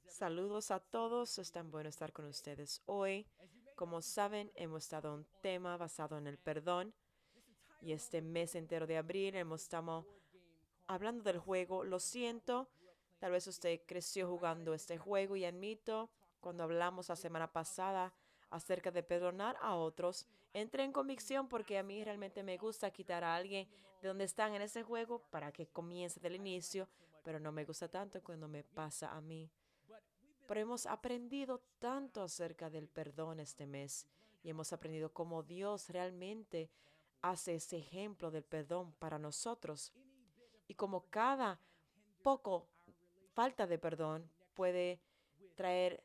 Saludos a todos, es tan bueno estar con ustedes hoy. Como saben, hemos dado un tema basado en el perdón y este mes entero de abril hemos estado hablando del juego Lo siento. Tal vez usted creció jugando este juego y admito, cuando hablamos la semana pasada acerca de perdonar a otros, entré en convicción porque a mí realmente me gusta quitar a alguien de donde están en ese juego para que comience del inicio, pero no me gusta tanto cuando me pasa a mí. Pero hemos aprendido tanto acerca del perdón este mes y hemos aprendido cómo Dios realmente hace ese ejemplo del perdón para nosotros y cómo cada poco falta de perdón puede traer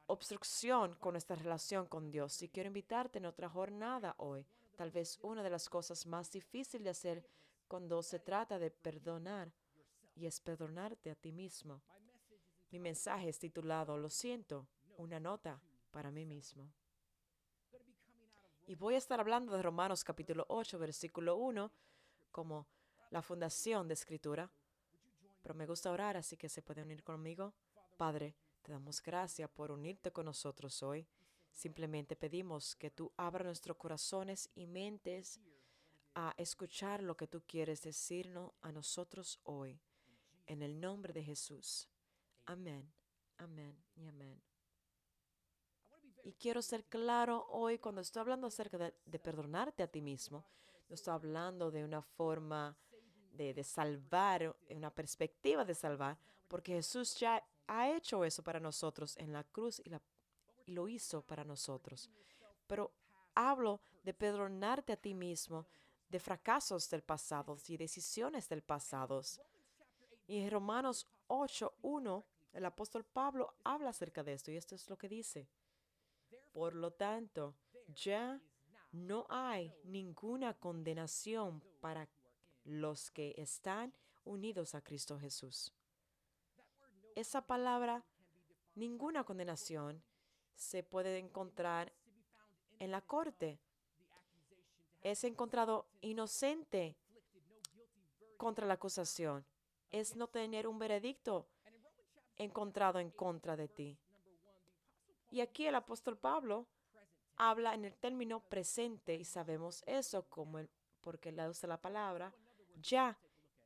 obstrucción con nuestra relación con Dios. Y quiero invitarte en otra jornada hoy. Tal vez una de las cosas más difíciles de hacer cuando se trata de perdonar y es perdonarte a ti mismo. Mi mensaje es titulado Lo siento, una nota para mí mismo. Y voy a estar hablando de Romanos capítulo 8, versículo 1, como la fundación de escritura. Pero me gusta orar, así que se puede unir conmigo. Padre, te damos gracias por unirte con nosotros hoy. Simplemente pedimos que tú abras nuestros corazones y mentes a escuchar lo que tú quieres decirnos a nosotros hoy. En el nombre de Jesús. Amén, amén y amén. Y quiero ser claro hoy cuando estoy hablando acerca de perdonarte a ti mismo. No estoy hablando de una forma de salvar, una perspectiva de salvar, porque Jesús ya ha hecho eso para nosotros en la cruz y lo hizo para nosotros. Pero hablo de perdonarte a ti mismo de fracasos del pasado y decisiones del pasado. Y en Romanos 8:1, el apóstol Pablo habla acerca de esto y esto es lo que dice. Por lo tanto, ya no hay ninguna condenación para los que están unidos a Cristo Jesús. Esa palabra, ninguna condenación, se puede encontrar en la corte. Es encontrado inocente contra la acusación. Es no tener un veredicto encontrado en contra de ti. Y aquí el apóstol Pablo habla en el término presente y sabemos eso porque él usa la palabra ya.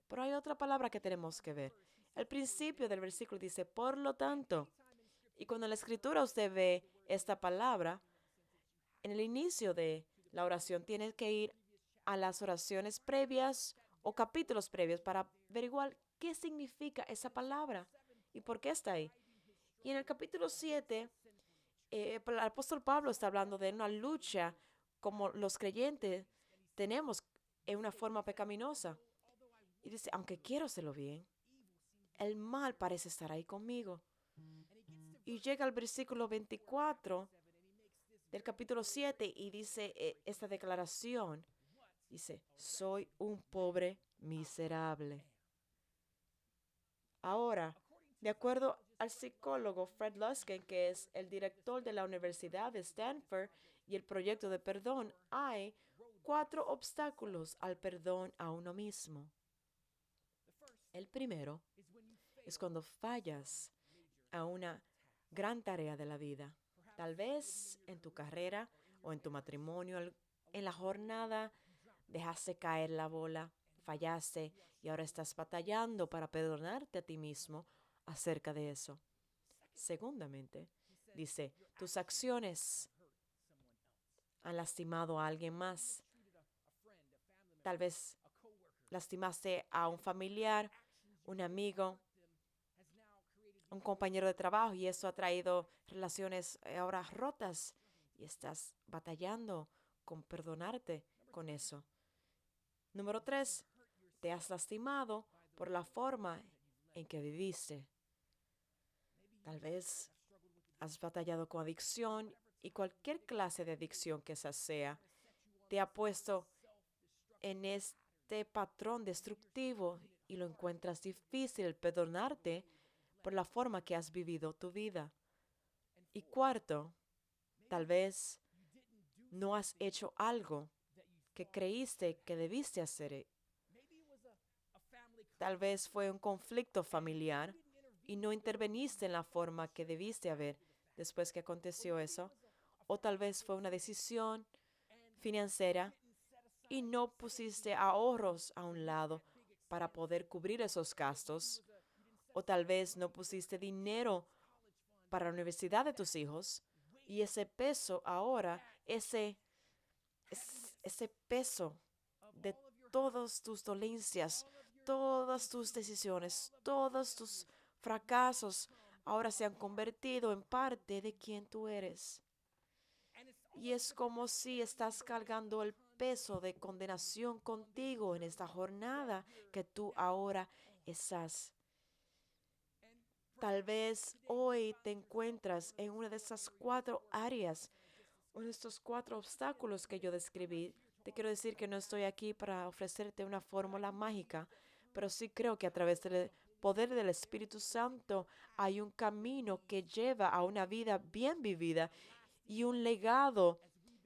Pero hay otra palabra que tenemos que ver. El principio del versículo dice, por lo tanto. Y cuando en la escritura usted ve esta palabra, en el inicio de la oración tiene que ir a las oraciones previas o capítulos previos para averiguar qué significa esa palabra y por qué está ahí. Y en el capítulo 7 el apóstol Pablo está hablando de una lucha como los creyentes tenemos en una forma pecaminosa. Y dice, aunque quiero hacerlo bien, el mal parece estar ahí conmigo. Y llega al versículo 24 del capítulo 7 y dice esta declaración. Dice, soy un pobre miserable. Ahora, de acuerdo al psicólogo Fred Luskin, que es el director de la Universidad de Stanford y el proyecto de perdón, hay 4 obstáculos al perdón a uno mismo. El primero es cuando fallas a una gran tarea de la vida. Tal vez en tu carrera o en tu matrimonio, en la jornada, dejaste caer la bola, fallaste y ahora estás batallando para perdonarte a ti mismo acerca de eso. Segundamente, dice, tus acciones han lastimado a alguien más. Tal vez lastimaste a un familiar, un amigo, un compañero de trabajo y eso ha traído relaciones ahora rotas y estás batallando con perdonarte con eso. Número 3, te has lastimado por la forma en que viviste. Tal vez has batallado con adicción y cualquier clase de adicción que esa sea, te ha puesto en este patrón destructivo y lo encuentras difícil perdonarte por la forma que has vivido tu vida. Y cuarto, tal vez no has hecho algo que creíste que debiste hacer. Tal vez fue un conflicto familiar y no interveniste en la forma que debiste haber después que aconteció eso. O tal vez fue una decisión financiera y no pusiste ahorros a un lado para poder cubrir esos gastos. O tal vez no pusiste dinero para la universidad de tus hijos y ese peso ahora, ese peso de todas tus dolencias, todas tus decisiones, todos tus fracasos, ahora se han convertido en parte de quien tú eres. Y es como si estás cargando el peso de condenación contigo en esta jornada que tú ahora estás. Tal vez hoy te encuentras en una de esas 4 áreas, o de estos 4 obstáculos que yo describí. Te quiero decir que no estoy aquí para ofrecerte una fórmula mágica, pero sí creo que a través del poder del Espíritu Santo hay un camino que lleva a una vida bien vivida y un legado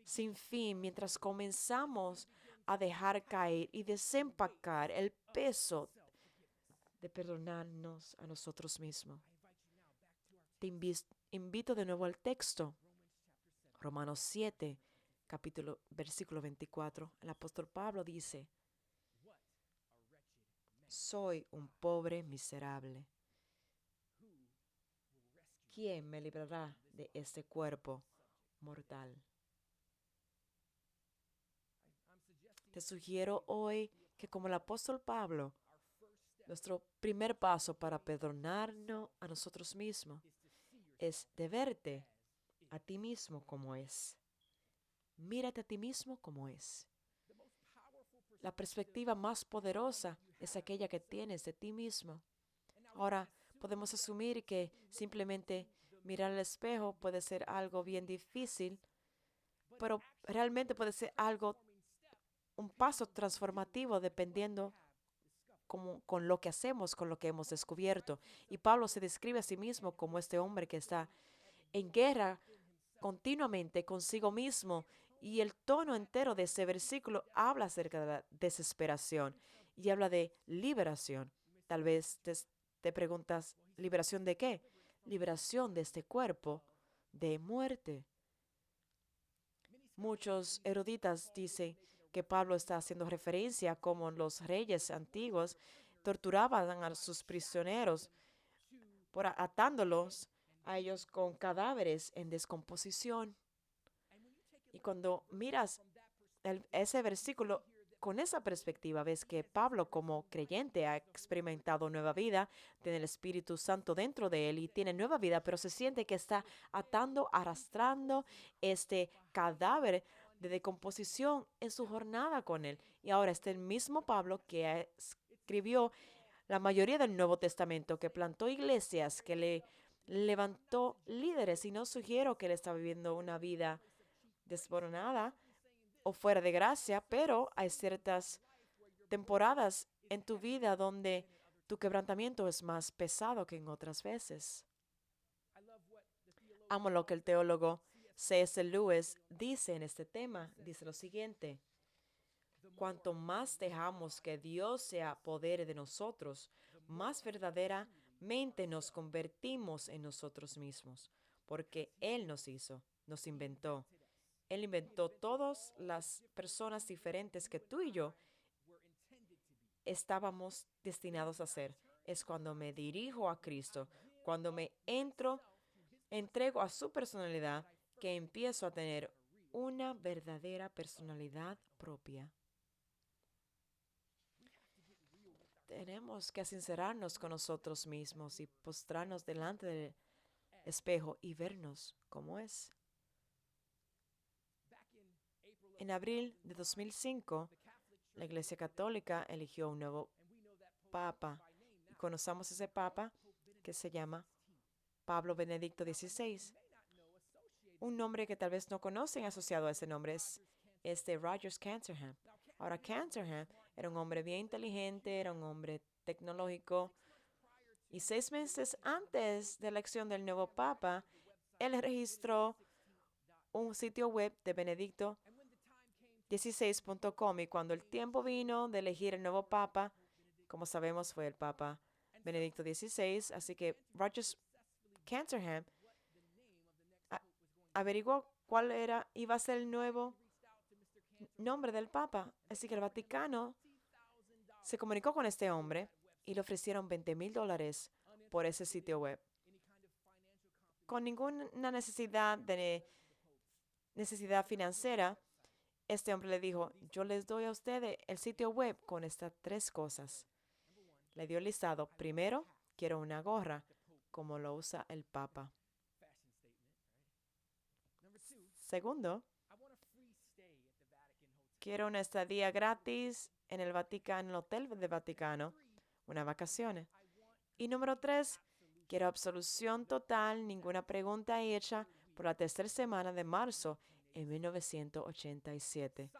sin fin mientras comenzamos a dejar caer y desempacar el peso de perdonarnos a nosotros mismos. Te invito de nuevo al texto, Romanos 7, versículo 24. El apóstol Pablo dice, soy un pobre miserable. ¿Quién me librará de este cuerpo mortal? Te sugiero hoy que como el apóstol Pablo, nuestro primer paso para perdonarnos a nosotros mismos es de verte a ti mismo como es. Mírate a ti mismo como es. La perspectiva más poderosa es aquella que tienes de ti mismo. Ahora, podemos asumir que simplemente mirar al espejo puede ser algo bien difícil, pero realmente puede ser un paso transformativo dependiendo con lo que hacemos, con lo que hemos descubierto. Y Pablo se describe a sí mismo como este hombre que está en guerra continuamente consigo mismo. Y el tono entero de ese versículo habla acerca de la desesperación y habla de liberación. Tal vez te preguntas, ¿liberación de qué? Liberación de este cuerpo de muerte. Muchos eruditas dicen que Pablo está haciendo referencia a cómo los reyes antiguos torturaban a sus prisioneros atándolos a ellos con cadáveres en descomposición. Y cuando miras ese versículo con esa perspectiva, ves que Pablo como creyente ha experimentado nueva vida, tiene el Espíritu Santo dentro de él y tiene nueva vida, pero se siente que está atando, arrastrando este cadáver de decomposición en su jornada con él. Y ahora este el mismo Pablo que escribió la mayoría del Nuevo Testamento, que plantó iglesias, que le levantó líderes, y no sugiero que él está viviendo una vida desboronada o fuera de gracia, pero hay ciertas temporadas en tu vida donde tu quebrantamiento es más pesado que en otras veces. Amo lo que el teólogo C.S. Lewis dice en este tema. Dice lo siguiente: cuanto más dejamos que Dios se apodere de nosotros, más verdaderamente nos convertimos en nosotros mismos, porque Él nos hizo, nos inventó. Él inventó todas las personas diferentes que tú y yo estábamos destinados a ser. Es cuando me dirijo a Cristo, cuando me entrego a su personalidad, que empiezo a tener una verdadera personalidad propia. Tenemos que sincerarnos con nosotros mismos y postrarnos delante del espejo y vernos como es. En abril de 2005, la Iglesia Católica eligió un nuevo papa. Y conocemos ese papa que se llama Pablo Benedicto XVI. Un nombre que tal vez no conocen asociado a ese nombre es de Rogers Canterham. Ahora, Canterham era un hombre bien inteligente, era un hombre tecnológico, y 6 meses antes de la elección del nuevo papa, él registró un sitio web de benedicto16.com, y cuando el tiempo vino de elegir el nuevo papa, como sabemos fue el papa Benedicto XVI. Así que Rogers Canterham a- averiguó cuál iba a ser el nuevo nombre del Papa. Así que el Vaticano se comunicó con este hombre y le ofrecieron $20,000 por ese sitio web. Con ninguna necesidad financiera, este hombre le dijo, yo les doy a ustedes el sitio web con estas 3 cosas. Le dio el listado. Primero, quiero una gorra, como lo usa el Papa. Segundo, quiero una estadía gratis en el Vaticano, en el Hotel del Vaticano, unas vacaciones. Y número 3, quiero absolución total, ninguna pregunta hecha por la tercera semana de marzo en 1987.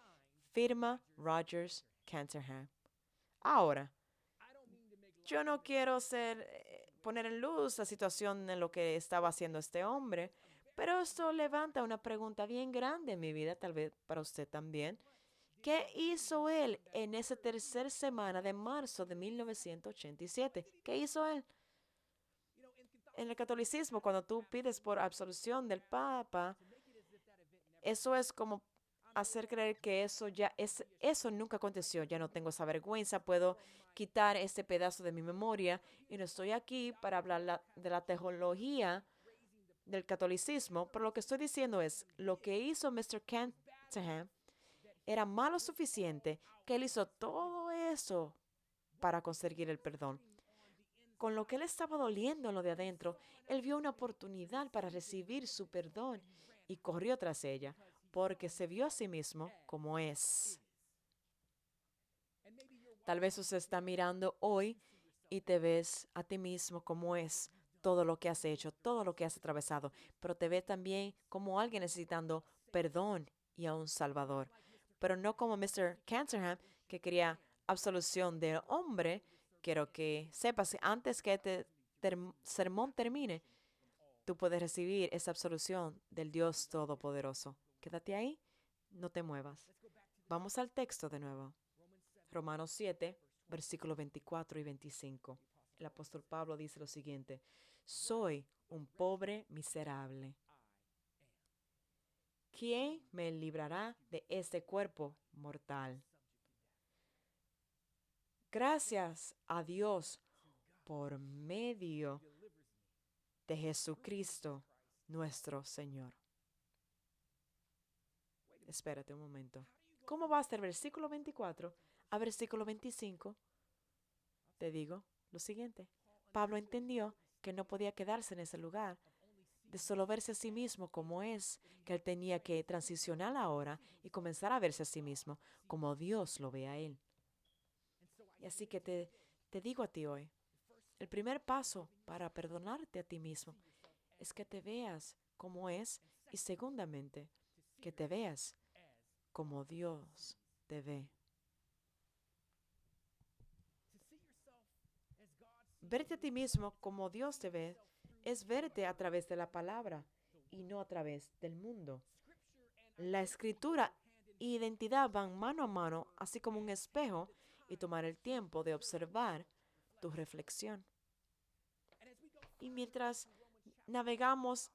Firma Rogers Canterham. Ahora, yo no quiero poner en luz la situación en lo que estaba haciendo este hombre, pero esto levanta una pregunta bien grande en mi vida, tal vez para usted también. ¿Qué hizo él en esa tercera semana de marzo de 1987? ¿Qué hizo él? En el catolicismo, cuando tú pides por absolución del Papa, eso es como hacer creer que eso nunca aconteció. Ya no tengo esa vergüenza, puedo quitar ese pedazo de mi memoria y no estoy aquí para hablar de la teología del catolicismo, pero lo que estoy diciendo es, lo que hizo Mr. Canterham era malo suficiente que él hizo todo eso para conseguir el perdón. Con lo que él estaba doliendo en lo de adentro, él vio una oportunidad para recibir su perdón y corrió tras ella, porque se vio a sí mismo como es. Tal vez usted está mirando hoy y te ves a ti mismo como es, todo lo que has hecho, todo lo que has atravesado, pero te ve también como alguien necesitando perdón y a un Salvador. Pero no como Mr. Canterham, que quería absolución del hombre. Quiero que sepas, antes que este sermón termine, tú puedes recibir esa absolución del Dios Todopoderoso. Quédate ahí, no te muevas. Vamos al texto de nuevo. Romanos 7, versículos 24 y 25. El apóstol Pablo dice lo siguiente: soy un pobre miserable. ¿Quién me librará de este cuerpo mortal? Gracias a Dios por medio de Jesucristo, nuestro Señor. Espérate un momento. ¿Cómo va a ser versículo 24 a versículo 25? Te digo lo siguiente. Pablo entendió que no podía quedarse en ese lugar de solo verse a sí mismo como es, que él tenía que transicionar ahora y comenzar a verse a sí mismo como Dios lo ve a él. Y así que te digo a ti hoy, el primer paso para perdonarte a ti mismo es que te veas como es y segundamente, que te veas como Dios te ve. Verte a ti mismo como Dios te ve es verte a través de la palabra y no a través del mundo. La escritura e identidad van mano a mano, así como un espejo, y tomar el tiempo de observar tu reflexión. Y mientras navegamos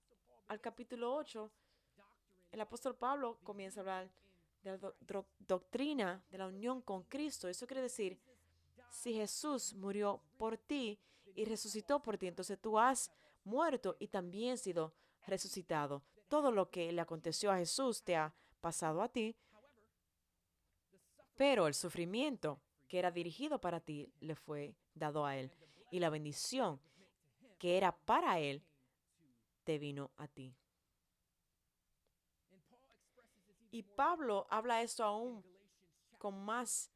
al capítulo 8, el apóstol Pablo comienza a hablar de la doctrina de la unión con Cristo. Eso quiere decir, si Jesús murió por ti y resucitó por ti, entonces tú has muerto y también sido resucitado. Todo lo que le aconteció a Jesús te ha pasado a ti, pero el sufrimiento que era dirigido para ti le fue dado a él. Y la bendición que era para él te vino a ti. Y Pablo habla esto aún con más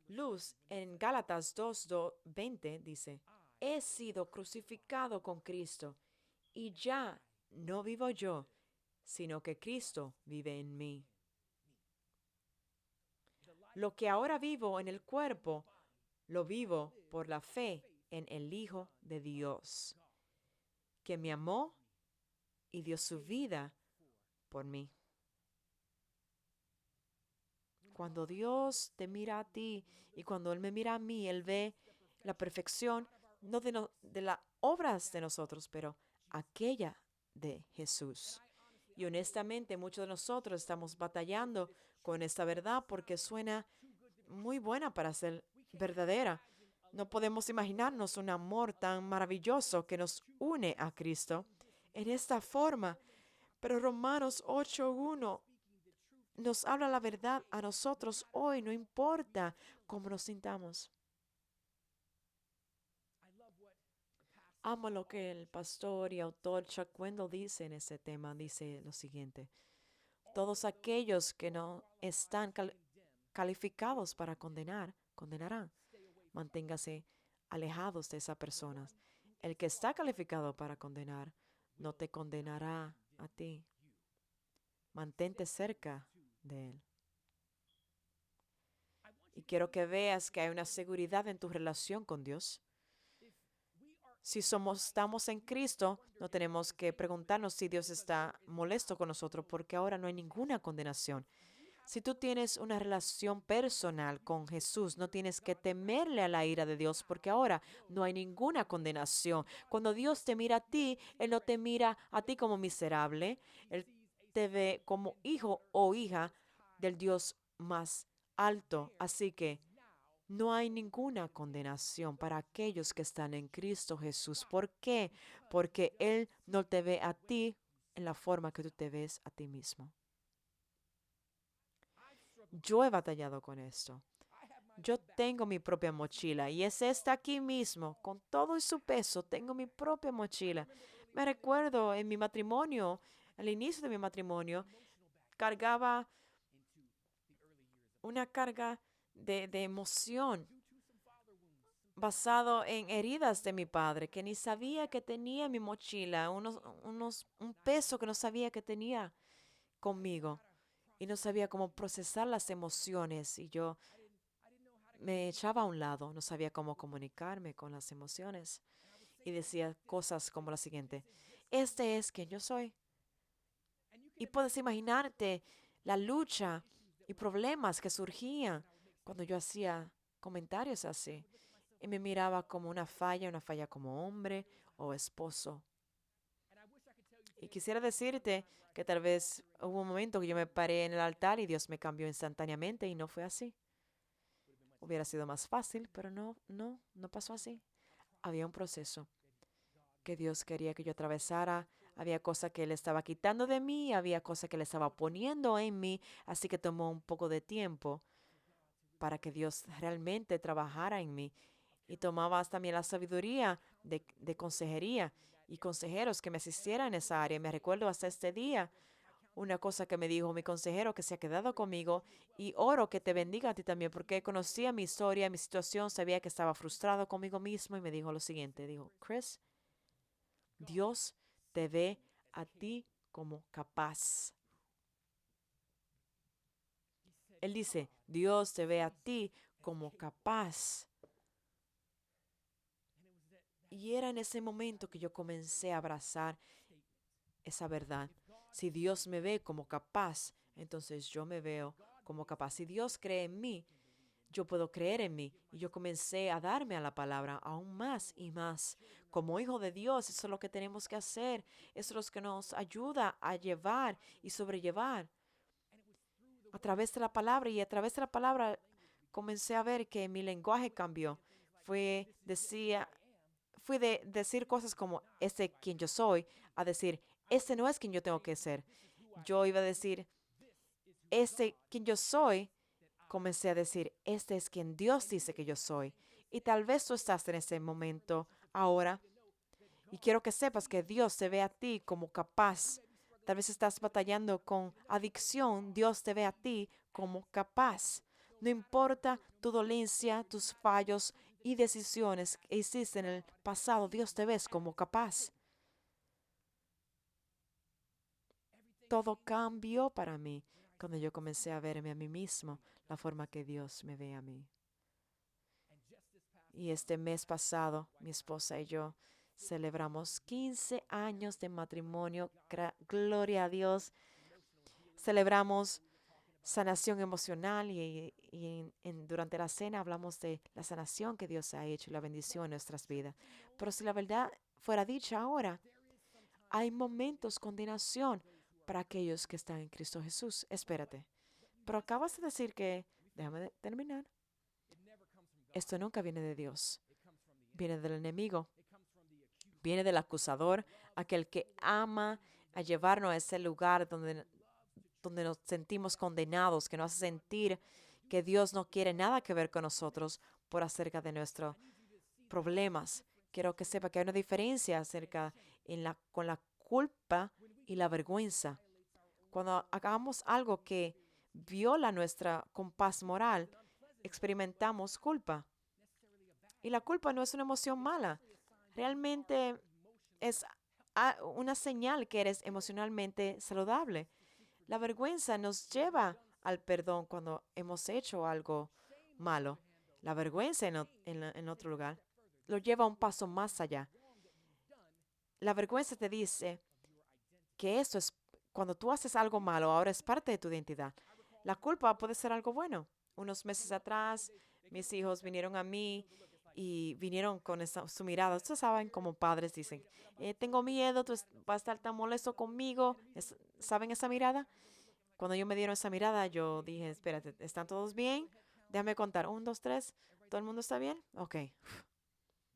luz en Gálatas 2:20 dice, he sido crucificado con Cristo y ya no vivo yo, sino que Cristo vive en mí. Lo que ahora vivo en el cuerpo, lo vivo por la fe en el Hijo de Dios, que me amó y dio su vida por mí. Cuando Dios te mira a ti y cuando Él me mira a mí, Él ve la perfección no de las obras de nosotros, pero aquella de Jesús. Y honestamente, muchos de nosotros estamos batallando con esta verdad porque suena muy buena para ser verdadera. No podemos imaginarnos un amor tan maravilloso que nos une a Cristo en esta forma. Pero Romanos 8:1 nos habla la verdad a nosotros hoy, no importa cómo nos sintamos. Amo lo que el pastor y autor Chuck Wendell dice en ese tema. Dice lo siguiente: todos aquellos que no están calificados para condenar, condenarán. Manténgase alejados de esas personas. El que está calificado para condenar no te condenará a ti. Mantente cerca de él. Y quiero que veas que hay una seguridad en tu relación con Dios. Si estamos en Cristo, no tenemos que preguntarnos si Dios está molesto con nosotros, porque ahora no hay ninguna condenación. Si tú tienes una relación personal con Jesús, no tienes que temerle a la ira de Dios, porque ahora no hay ninguna condenación. Cuando Dios te mira a ti, Él no te mira a ti como miserable. Él te ve como hijo o hija del Dios más alto. Así que no hay ninguna condenación para aquellos que están en Cristo Jesús. ¿Por qué? Porque Él no te ve a ti en la forma que tú te ves a ti mismo. Yo he batallado con esto. Yo tengo mi propia mochila y es esta aquí mismo, con todo y su peso, tengo mi propia mochila. Me recuerdo en mi matrimonio, al inicio de mi matrimonio, cargaba una carga de emoción basado en heridas de mi padre, que ni sabía que tenía en mi mochila, un peso que no sabía que tenía conmigo y no sabía cómo procesar las emociones y yo me echaba a un lado, no sabía cómo comunicarme con las emociones y decía cosas como la siguiente: este es quien yo soy. Y puedes imaginarte la lucha y problemas que surgían cuando yo hacía comentarios así y me miraba como una falla como hombre o esposo. Y quisiera decirte que tal vez hubo un momento que yo me paré en el altar y Dios me cambió instantáneamente y no fue así. Hubiera sido más fácil, pero no pasó así. Había un proceso que Dios quería que yo atravesara. Había cosas que Él estaba quitando de mí, había cosas que Él estaba poniendo en mí, así que tomó un poco de tiempo para que Dios realmente trabajara en mí. Y tomaba también la sabiduría de consejería y consejeros que me asistieran en esa área. Me recuerdo hasta este día una cosa que me dijo mi consejero que se ha quedado conmigo, y oro que te bendiga a ti también, porque conocía mi historia, mi situación, sabía que estaba frustrado conmigo mismo y me dijo lo siguiente: dijo, Chris, Dios te ve a ti como capaz. Él dice, Dios te ve a ti como capaz. Y era en ese momento que yo comencé a abrazar esa verdad. Si Dios me ve como capaz, entonces yo me veo como capaz. Si Dios cree en mí, yo puedo creer en mí. Y yo comencé a darme a la palabra aún más y más. Como hijo de Dios, eso es lo que tenemos que hacer. Eso es lo que nos ayuda a llevar y sobrellevar a través de la palabra. Y a través de la palabra comencé a ver que mi lenguaje cambió. Fue, decía, fui de decir cosas como este quien yo soy a decir este no es quien yo tengo que ser. Yo iba a decir este quien yo soy, comencé a decir este es quien Dios dice que yo soy. Y tal vez tú estás en ese momento ahora y quiero que sepas que Dios te ve a ti como capaz. Tal vez estás batallando con adicción, Dios te ve a ti como capaz. No importa tu dolencia, tus fallos y decisiones que hiciste en el pasado, Dios te ves como capaz. Todo cambió para mí cuando yo comencé a verme a mí mismo, la forma que Dios me ve a mí. Y este mes pasado, mi esposa y yo celebramos 15 años de matrimonio. Gloria a Dios. Celebramos sanación emocional durante la cena hablamos de la sanación que Dios ha hecho y la bendición en nuestras vidas. Pero si la verdad fuera dicha ahora, hay momentos de condenación para aquellos que están en Cristo Jesús. Espérate, pero acabas de decir que, déjame terminar, esto nunca viene de Dios, viene del enemigo, viene del acusador, aquel que ama a llevarnos a ese lugar donde nos sentimos condenados, que nos hace sentir que Dios no quiere nada que ver con nosotros por acerca de nuestros problemas. Quiero que sepa que hay una diferencia con la culpa y la vergüenza. Cuando hagamos algo que viola nuestra compás moral, experimentamos culpa. Y la culpa no es una emoción mala. Realmente es una señal que eres emocionalmente saludable. La vergüenza nos lleva al perdón cuando hemos hecho algo malo. La vergüenza en otro lugar lo lleva un paso más allá. La vergüenza te dice que esto es, cuando tú haces algo malo, ahora es parte de tu identidad. La culpa puede ser algo bueno. Unos meses atrás, mis hijos vinieron a mí y vinieron con su mirada. Ustedes saben, como padres dicen, tengo miedo, vas a estar tan molesto conmigo. ¿Saben esa mirada? Cuando ellos me dieron esa mirada, yo dije, espérate, ¿están todos bien? Déjame contar. 1, 2, 3. ¿Todo el mundo está bien? Ok.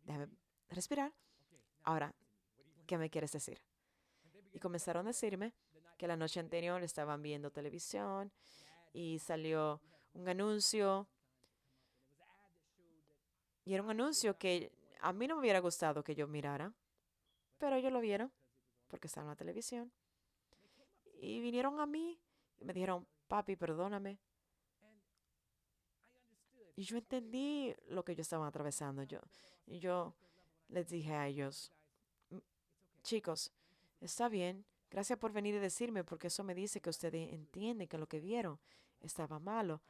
Déjame respirar. Ahora, ¿qué me quieres decir? Y comenzaron a decirme que la noche anterior estaban viendo televisión y salió un anuncio. Y era un anuncio que a mí no me hubiera gustado que yo mirara, pero ellos lo vieron porque estaba en la televisión. Y vinieron a mí y me dijeron, papi, perdóname. Y yo entendí lo que ellos estaban atravesando. Y yo les dije a ellos, chicos, está bien, gracias por venir y decirme, porque eso me dice que ustedes entienden que lo que vieron estaba malo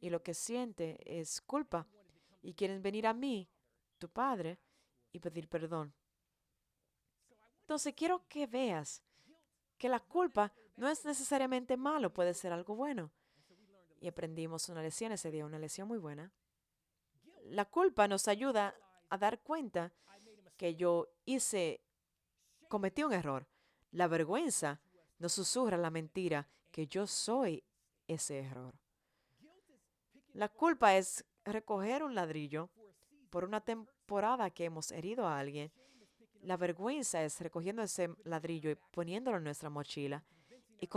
y lo que siente es culpa y quieren venir a mí, tu padre, y pedir perdón. Entonces quiero que veas que la culpa no es necesariamente malo, puede ser algo bueno. Y aprendimos una lección ese día, una lección muy buena. La culpa nos ayuda a dar cuenta que cometí un error. La vergüenza nos susurra la mentira que yo soy ese error. La culpa es recoger un ladrillo por una temporada que hemos herido a alguien. La vergüenza es recogiendo ese ladrillo y poniéndolo en nuestra mochila y,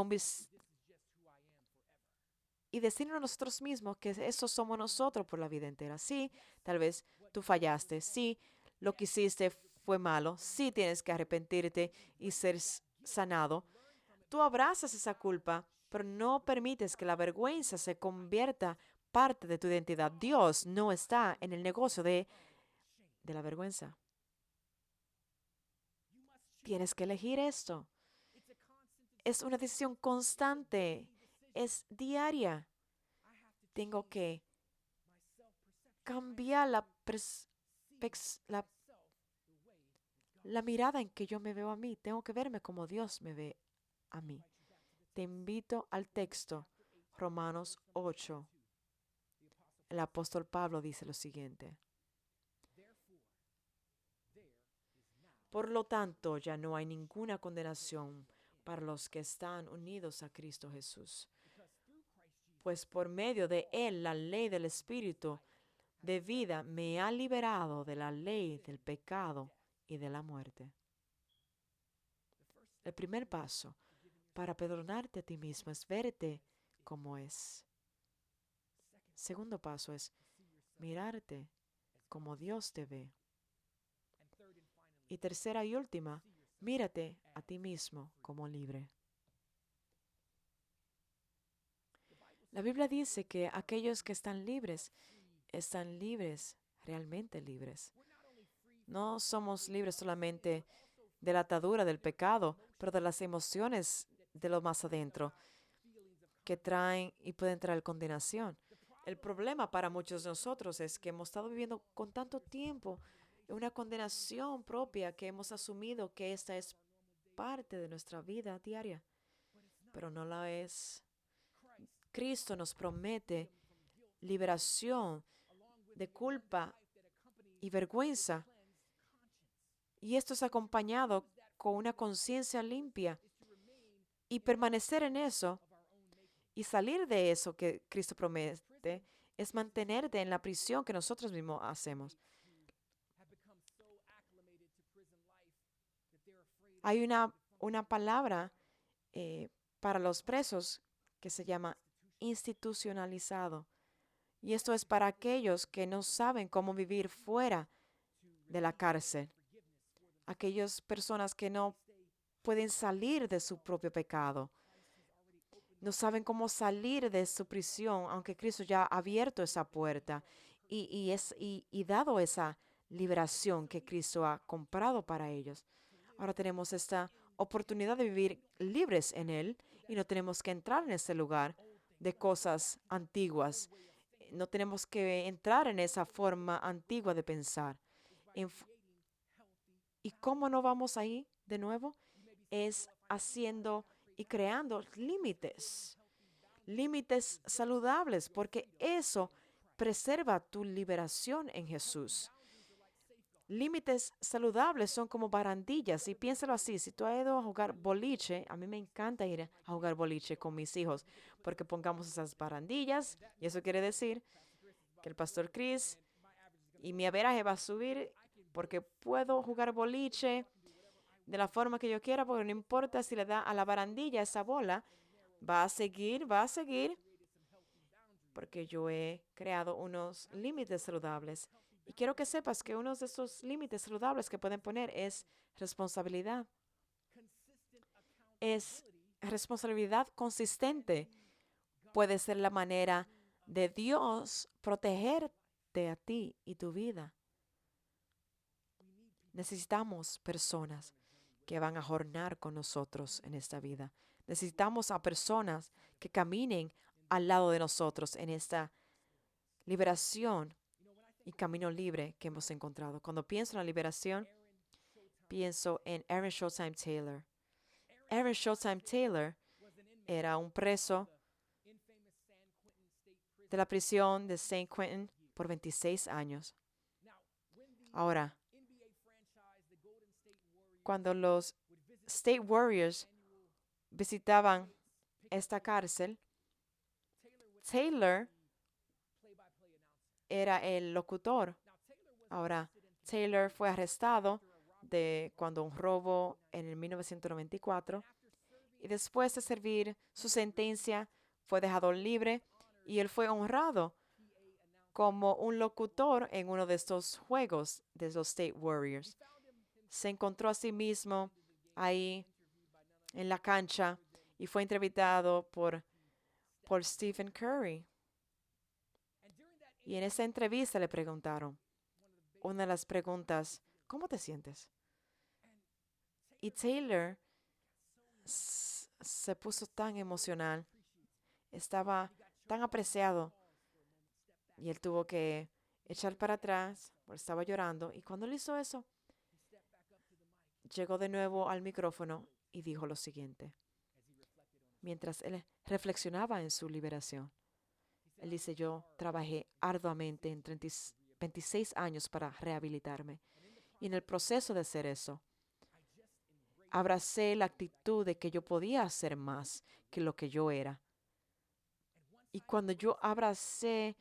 y decirnos a nosotros mismos que eso somos nosotros por la vida entera. Sí, tal vez tú fallaste. Sí, lo que hiciste fue malo. Sí, tienes que arrepentirte y ser sanado. Tú abrazas esa culpa, pero no permites que la vergüenza se convierta parte de tu identidad. Dios no está en el negocio de la vergüenza. Tienes que elegir esto. Es una decisión constante. Es diaria. Tengo que cambiar la, la mirada en que yo me veo a mí. Tengo que verme como Dios me ve a mí. Te invito al texto, Romanos 8. El apóstol Pablo dice lo siguiente. Por lo tanto, ya no hay ninguna condenación para los que están unidos a Cristo Jesús. Pues por medio de Él, la ley del Espíritu de vida me ha liberado de la ley del pecado y de la muerte. El primer paso para perdonarte a ti mismo es verte como es. Segundo paso es mirarte como Dios te ve. Y tercera y última, mírate a ti mismo como libre. La Biblia dice que aquellos que están libres, realmente libres. No somos libres solamente de la atadura del pecado, pero de las emociones de lo más adentro que traen y pueden traer condenación. El problema para muchos de nosotros es que hemos estado viviendo con tanto tiempo una condenación propia que hemos asumido que esta es parte de nuestra vida diaria, pero no la es. Cristo nos promete liberación de culpa y vergüenza. Y esto es acompañado con una conciencia limpia. Y permanecer en eso y salir de eso que Cristo promete es mantenerte en la prisión que nosotros mismos hacemos. Hay una palabra para los presos que se llama institucionalizado. Y esto es para aquellos que no saben cómo vivir fuera de la cárcel. Aquellas personas que no pueden salir de su propio pecado. No saben cómo salir de su prisión, aunque Cristo ya ha abierto esa puerta y dado esa liberación que Cristo ha comprado para ellos. Ahora tenemos esta oportunidad de vivir libres en Él y no tenemos que entrar en ese lugar de cosas antiguas. No tenemos que entrar en esa forma antigua de pensar. ¿Y cómo no vamos ahí de nuevo? Es haciendo y creando límites saludables, porque eso preserva tu liberación en Jesús. Límites saludables son como barandillas, y piénsalo así, si tú has ido a jugar boliche, a mí me encanta ir a jugar boliche con mis hijos, porque pongamos esas barandillas, y eso quiere decir que el pastor Chris y mi averaje va a subir, porque puedo jugar boliche de la forma que yo quiera, porque no importa si le da a la barandilla esa bola, va a seguir, porque yo he creado unos límites saludables. Y quiero que sepas que uno de esos límites saludables que pueden poner es responsabilidad. Es responsabilidad consistente. Puede ser la manera de Dios protegerte a ti y tu vida. Necesitamos personas que van a jornar con nosotros en esta vida. Necesitamos a personas que caminen al lado de nosotros en esta liberación y camino libre que hemos encontrado. Cuando pienso en la liberación, pienso en Aaron Showtime Taylor. Aaron Showtime Taylor era un preso de la prisión de San Quentin por 26 años. Ahora, cuando los State Warriors visitaban esta cárcel, Taylor era el locutor. Ahora, Taylor fue arrestado cuando un robo en el 1994 y después de servir su sentencia fue dejado libre y él fue honrado como un locutor en uno de estos juegos de los State Warriors. Se encontró a sí mismo ahí en la cancha y fue entrevistado por Stephen Curry. Y en esa entrevista le preguntaron, una de las preguntas, ¿cómo te sientes? Y Taylor se puso tan emocional, estaba tan apreciado y él tuvo que echar para atrás, porque estaba llorando. Y cuando él hizo eso, llegó de nuevo al micrófono y dijo lo siguiente, mientras él reflexionaba en su liberación. Él dice, yo trabajé arduamente en 26 años para rehabilitarme. Y en el proceso de hacer eso, abracé la actitud de que yo podía hacer más que lo que yo era. Y cuando yo abracé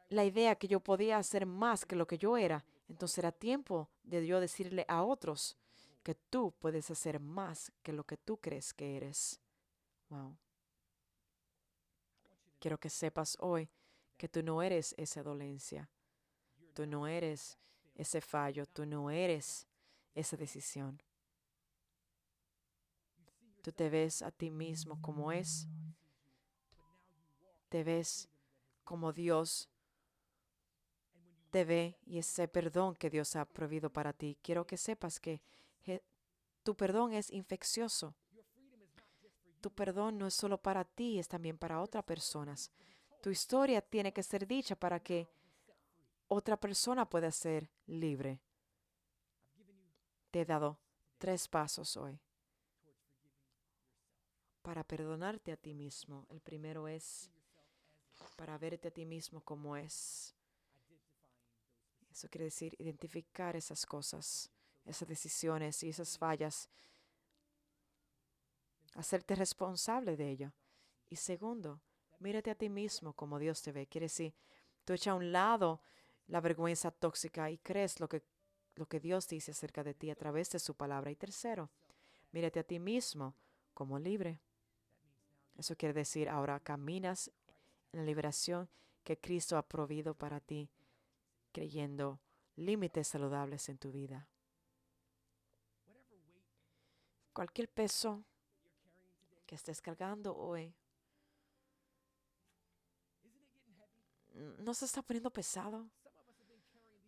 la idea que yo podía hacer más que lo que yo era, entonces era tiempo de yo decirle a otros que tú puedes hacer más que lo que tú crees que eres. Wow. Quiero que sepas hoy que tú no eres esa dolencia. Tú no eres ese fallo. Tú no eres esa decisión. Tú te ves a ti mismo como es. Te ves como Dios te ve y ese perdón que Dios ha provisto para ti. Quiero que sepas que tu perdón es infeccioso. Tu perdón no es solo para ti, es también para otras personas. Tu historia tiene que ser dicha para que otra persona pueda ser libre. Te he dado 3 pasos hoy para perdonarte a ti mismo. El primero es para verte a ti mismo como es. Eso quiere decir identificar esas cosas, esas decisiones y esas fallas, hacerte responsable de ello. Y segundo, mírate a ti mismo como Dios te ve. Quiere decir, tú echas a un lado la vergüenza tóxica y crees lo que Dios dice acerca de ti a través de su palabra. Y tercero, mírate a ti mismo como libre. Eso quiere decir, ahora caminas en la liberación que Cristo ha provisto para ti, creyendo límites saludables en tu vida. Cualquier peso que estés cargando hoy, ¿no se está poniendo pesado?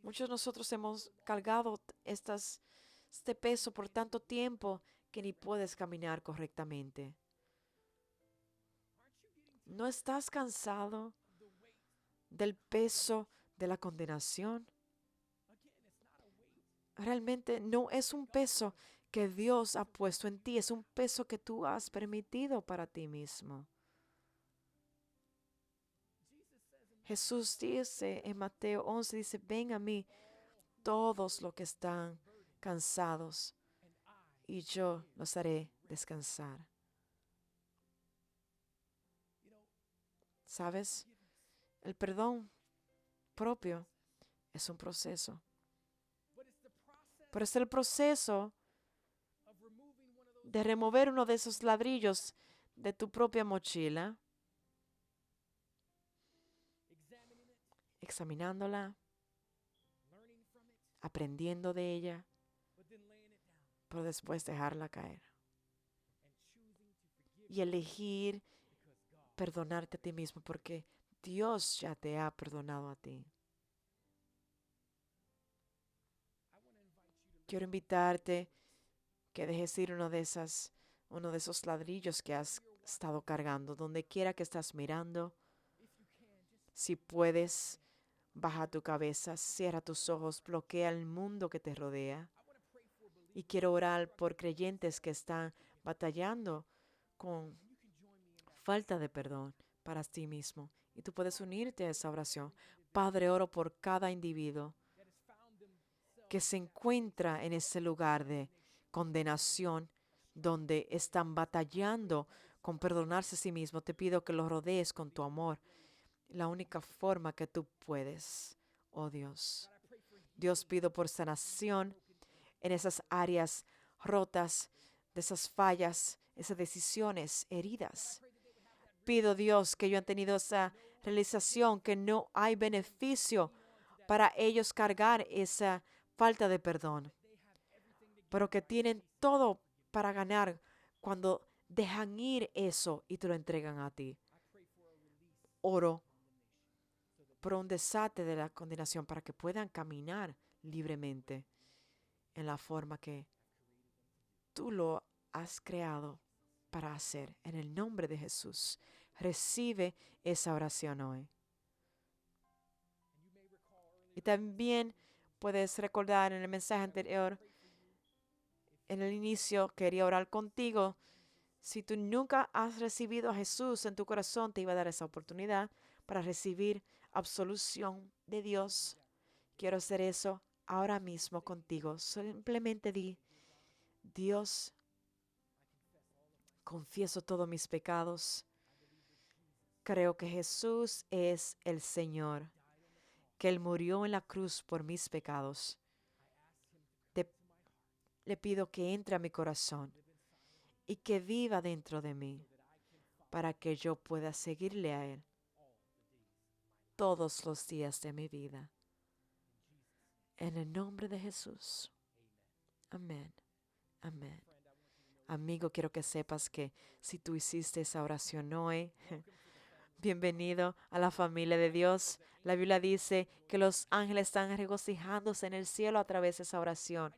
Muchos de nosotros hemos cargado este peso por tanto tiempo que ni puedes caminar correctamente. ¿No estás cansado del peso de la condenación? Realmente no es un peso que Dios ha puesto en ti, es un peso que tú has permitido para ti mismo. Jesús dice en Mateo 11, dice, ven a mí todos los que están cansados y yo los haré descansar. ¿Sabes? El perdón propio es un proceso. Pero es el proceso de remover uno de esos ladrillos de tu propia mochila, examinándola, aprendiendo de ella, pero después dejarla caer. Y elegir perdonarte a ti mismo porque Dios ya te ha perdonado a ti. Quiero invitarte que dejes ir uno de esos ladrillos que has estado cargando, donde quiera que estás mirando. Si puedes, baja tu cabeza, cierra tus ojos, bloquea el mundo que te rodea. Y quiero orar por creyentes que están batallando con falta de perdón para ti mismo. Y tú puedes unirte a esa oración. Padre, oro por cada individuo que se encuentra en ese lugar de condenación donde están batallando con perdonarse a sí mismo. Te pido que los rodees con tu amor. La única forma que tú puedes, oh Dios. Dios, pido por sanación en esas áreas rotas, de esas fallas, esas decisiones heridas. Pido, Dios, que ellos han tenido esa realización que no hay beneficio para ellos cargar esa falta de perdón, pero que tienen todo para ganar cuando dejan ir eso y te lo entregan a ti. Oro por un desate de la condenación para que puedan caminar libremente en la forma que tú lo has creado para hacer. En el nombre de Jesús, recibe esa oración hoy. Y también puedes recordar en el mensaje anterior, en el inicio, quería orar contigo. Si tú nunca has recibido a Jesús en tu corazón, te iba a dar esa oportunidad para recibir absolución de Dios. Quiero hacer eso ahora mismo contigo. Simplemente di, Dios, confieso todos mis pecados. Creo que Jesús es el Señor, que Él murió en la cruz por mis pecados. Le pido que entre a mi corazón y que viva dentro de mí para que yo pueda seguirle a Él todos los días de mi vida. En el nombre de Jesús. Amén. Amén. Amigo, quiero que sepas que si tú hiciste esa oración hoy, bienvenido a la familia de Dios. La Biblia dice que los ángeles están regocijándose en el cielo a través de esa oración.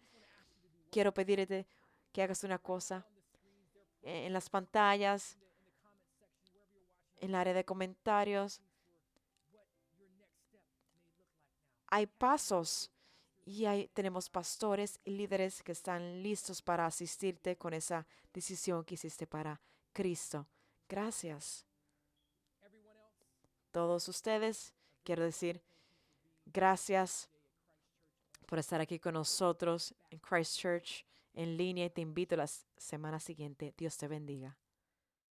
Quiero pedirte que hagas una cosa. En las pantallas, en el área de comentarios, hay pasos y tenemos pastores y líderes que están listos para asistirte con esa decisión que hiciste para Cristo. Gracias. Todos ustedes, quiero decir, gracias por estar aquí con nosotros en Christchurch en línea y te invito la semana siguiente. Dios te bendiga.